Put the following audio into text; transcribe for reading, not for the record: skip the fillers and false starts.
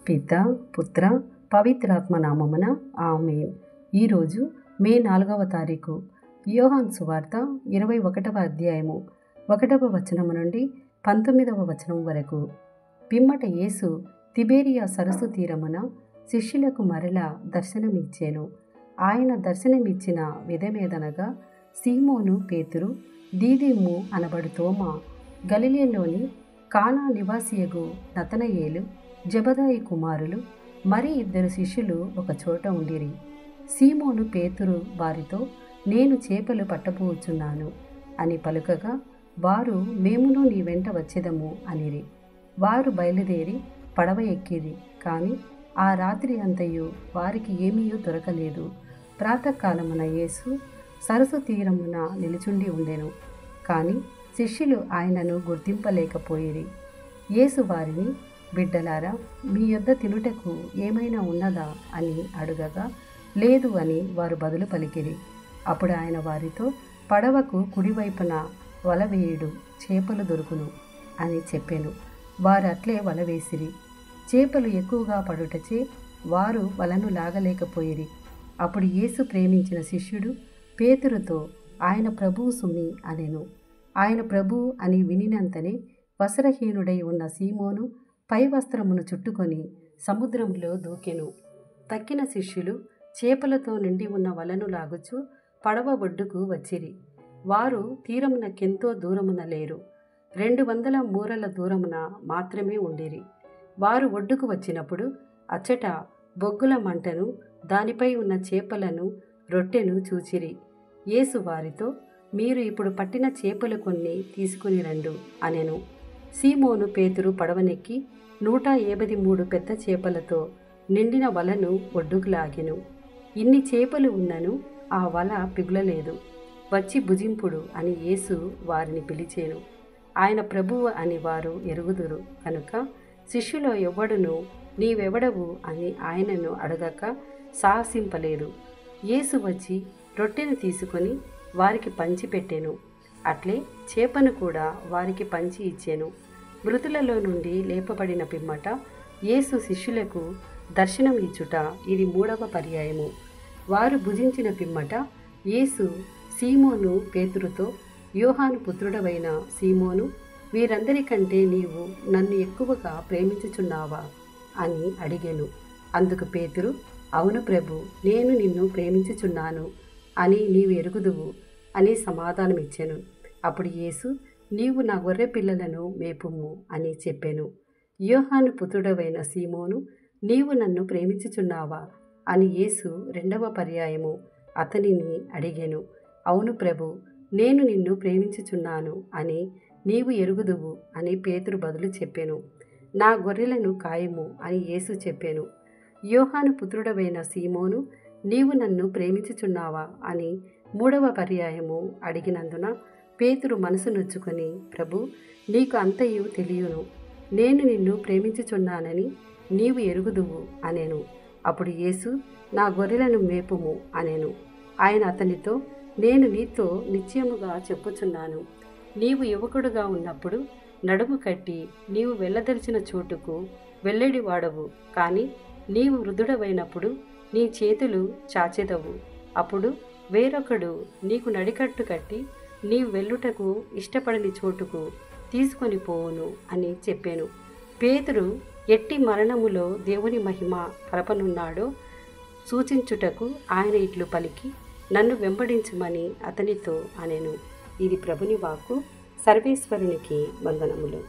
పిత పుత్ర పవిత్రాత్మ నామమున ఆమేన్. ఈరోజు మే 4వ తారీఖు. యోహాను సువార్త 21వ అధ్యాయము 1వ వచనము నుండి 19వ వచనం వరకు. పిమ్మట యేసు తిబేరియా సరస్సు తీరమున శిష్యులకు మరలా దర్శనమిచ్చెను. ఆయన దర్శనమిచ్చిన విధమేదనగా, సీమోను పేతురు, దీదీము అనబడు తోమా, గలిలయలోని కానా నివాసియగు నతనయేలు, జెబెదాయి కుమారులు మరి 2 శిష్యులు ఒక చోట ఉండిరి. సీమోను పేతురు వారితో, నేను చేపలు పట్టబోచున్నాను అని పలుకగా, వారు, మేమును నీ వెంట వచ్చెదము అనిరి. వారు బయలుదేరి పడవ ఎక్కిరి. కానీ ఆ రాత్రి అంతయు వారికి ఏమీ దొరకలేదు. ప్రాతకాలమున యేసు సరస్సు తీరమున నిలుచుండి ఉండెను. కానీ శిష్యులు ఆయనను గుర్తింపలేకపోయిరి. యేసు వారిని, బిడ్డలారా, మీ యొద్ద తినుటకు ఏమైనా ఉన్నదా అని అడుగగా, లేదు అని వారు బదులు పలికిరి. అప్పుడు ఆయన వారితో, పడవకు కుడివైపున వల వేయుడు, చేపలు దొరుకును అని చెప్పెను. వారు అట్లే వల వేసిరి. చేపలు ఎక్కువగా పడుటచే వారు వలను లాగలేకపోయిరి. అప్పుడు యేసు ప్రేమించిన శిష్యుడు పేతురుతో, ఆయన ప్రభువు సుమి అనెను. ఆయన ప్రభువు అని వినినంతనే వస్త్రహీనుడై ఉన్న సీమోను పై వస్త్రమును చుట్టుకొని సముద్రంలో దూకెను. తక్కిన శిష్యులు చేపలతో నిండి ఉన్న వలను లాగుచు పడవ ఒడ్డుకు వచ్చిరి. వారు తీరమునకెంతో దూరమున లేరు, 200 మూరల దూరమున మాత్రమే ఉండిరి. వారు ఒడ్డుకు వచ్చినప్పుడు అచ్చట బొగ్గుల మంటను, దానిపై ఉన్న చేపలను, రొట్టెను చూచిరి. యేసు వారితో, మీరు ఇప్పుడు పట్టిన చేపలు కొన్ని తీసుకుని రండు అనెను. సీమోను పేతురు పడవనెక్కి 153 పెద్ద చేపలతో నిండిన వలను ఒడ్డుకు లాగెను. ఇన్ని చేపలు ఉన్నను ఆ వల పిగులలేదు. వచ్చి భుజింపుడు అని యేసు వారిని పిలిచెను. ఆయన ప్రభువు అని వారు ఎరుగుదురు కనుక శిష్యులో ఎవ్వడును, నీవెవడవు అని ఆయనను అడగక సాహసింపలేదు. యేసు వచ్చి రొట్టెను తీసుకొని వారికి పంచిపెట్టెను. అట్లే చేపను కూడా వారికి పంచి ఇచ్చెను. మృతులలో నుండి లేపబడిన పిమ్మట యేసు శిష్యులకు దర్శనం ఇచ్చుట ఇది 3వ పర్యాయము. వారు భుజించిన పిమ్మట యేసు సీమోను పేతురుతో, యోహాను పుత్రుడవైన సీమోను, వీరందరికంటే నీవు నన్ను ఎక్కువగా ప్రేమించుచున్నావా అని అడిగెను. అందుకు పేతురు, అవును ప్రభు, నేను నిన్ను ప్రేమించుచున్నాను అని నీవు ఎరుగుదువు అని సమాధానమిచ్చెను. అప్పుడు యేసు, నీవు నా గొర్రె పిల్లలను మేపుము అని చెప్పెను. యోహాను పుత్రుడవైన సీమోను, నీవు నన్ను ప్రేమించుచున్నావా అని యేసు 2వ పర్యాయము అతనిని అడిగెను. అవును ప్రభు, నేను నిన్ను ప్రేమించుచున్నాను అని నీవు ఎరుగుదువు అని పేతురు బదులు చెప్పెను. నా గొర్రెలను కాయము అని యేసు చెప్పెను. యోహాను పుత్రుడవైన సీమోను, నీవు నన్ను ప్రేమించుచున్నావా అని 3వ పర్యాయము అడిగినందున పేతురు మనసు నొచ్చుకొని, ప్రభు, నీకు అంతయు తెలియను, నేను నిన్ను ప్రేమించుచున్నానని నీవు ఎరుగుదువు అనెను. అప్పుడు యేసు, నా గొర్రెలను మేపుము అనెను. ఆయన అతనితో, నేను నీతో నిశ్చయముగా చెప్పుచున్నాను, నీవు యువకుడుగా ఉన్నప్పుడు నడుము కట్టి నీవు వెళ్ళదలిచిన చోటుకు వెళ్ళేడి వాడవు. కానీ నీవు వృద్ధుడవైనప్పుడు నీ చేతులు చాచెదవు. అప్పుడు వేరొకడు నీకు నడికట్టు కట్టి నీవు వెళ్ళుటకు ఇష్టపడని చోటుకు తీసుకొని పోవును అని చెప్పాను. పేతురు ఎట్టి మరణములో దేవుని మహిమ పరపనున్నాడో సూచించుటకు ఆయన ఇట్లు పలికి, నన్ను వెంబడించమని అతనితో అనెను. ఇది ప్రభుని వాక్కు. సర్వేశ్వరునికి వందనములు.